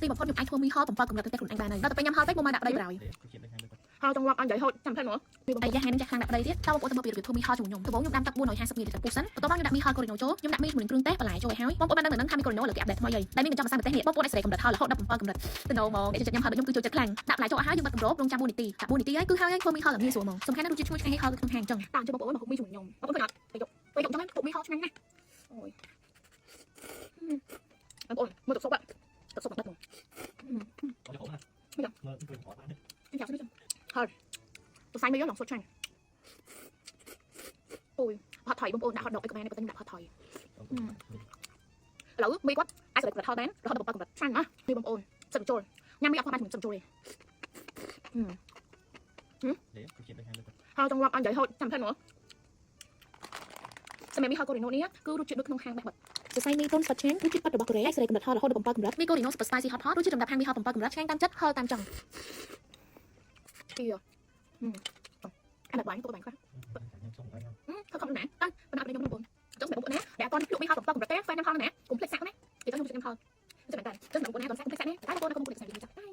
ទីបំផុតខ្ញុំអាចធ្វើមីហោ7កម្រិតទៅតែខ្លួនឯងបានហើយដល់ទៅពេលញ៉ាំហោតិចមកមកដាក់ប្តីប្រហើយហើយចង់រាប់អញនិយាយហូតចាំថែមើលពីបំផុតយ៉ាងហ្នឹងចាស់ខាងដាក់ប្តីទៀតតើបងប្អូនទៅមើលពីរបៀបធ្វើមីហោជាមួយខ្ញុំដំបូងខ្ញុំដាំទឹក450មីលីលីត្រពុះសិនបន្ទាប់មកខ្ញុំដាក់មីហោកូរីណូចូលខ្ញុំដាក់មីជាមួយគ្រឿងទេសបន្លែចូលឲ្យហើយបងប្អូនបានដឹងថាមីកូរីណូលើគេអាប់ដេតថ្មីហើយដែលមានកញ្ចប់ម្សៅម្ទេសនេះបងប្អូនអាចស្រែកកម្រិតហោរហូតដល់7កម្រិតទៅនោមកអ្នកចិត្តញ៉ាំហោដូចខ្ញុំគឺចូលចិត្តខ្លាំងដាក់បន្លែចូលឲ្យហើយយើងបិទគម្របរងចាំ4នាទីដាក់4នាទីហើយគឺហើយធ្វើមីហោឡើងងាយស្រួលហ្មងសំខាន់ណាស់រសជាតិឈ្ងុយឆ្ងាញ់ហោក្នុងហាងអញ្ចឹងតាមជួយបងប្អូនមកហូបមីជាមួយខ្ញុំបងប្អូនឃើញអត់ពេលខ្ញុំចង់ហូបមីហោឆ្ងាញ់ណាស់អូយបងប្អូនមើលទឹកស៊ុបទឹកស៊ុបទឹកហ្មងចាំសិនហើយទៅសាយមីយកឡងសុតឆ្ងាញ់អូយហត់ថយបងប្អូនដាក់ហត់ដកអីក៏បានតែដាក់ហត់ថយឥឡូវមីគាត់អាចសម្រេចកម្រិតថយបានរហូតដល់7កម្រិតឆ្ងាញ់ណាស់ពីបងប្អូនសិនចូលញ៉ាំមីអត់ផងបានខ្ញុំសិនចូលទេហើយចង់រាប់អញនិយាយហូតចាំថែមើលសម្រាប់មីហោកូរីណូនេះគឺរសជាតិដូចក្នុងហាងបែបសរសៃមីទុនសុតឆ្ងាញ់រសជាតិប៉ាត់របស់កូរ៉េអាចស្រេកកម្រិតហោរហូតដល់7កម្រិតមីកូរីណូ Super Spicy Hot Hot រសជាតិសម្រាប់ហាងមីហោ7កម្រិតឆ្ងាញ់តាមចិត្តហឹរតាមចង់ពីអាដាក់បាញ់ទៅបាញ់ខ្លះខំខំណាតាំងបណ្ដាប់ខ្ញុំបងប្អូនចង់សម្រាប់បងប្អូនណាដែលអត់ទាន់ភ្លក់មីហោ7កម្រិតទេហ្វេនញ៉ាំហោណាកុំភ្លេចសាក់ណានិយាយទៅខ្ញុំជិះញ៉ាំហោចឹងតែចឹងបងប្អូនណាកុំសាក់កុំភ្លេចសាក់ណាតែបងប្អូនកុំភ្លេចសាក់ចា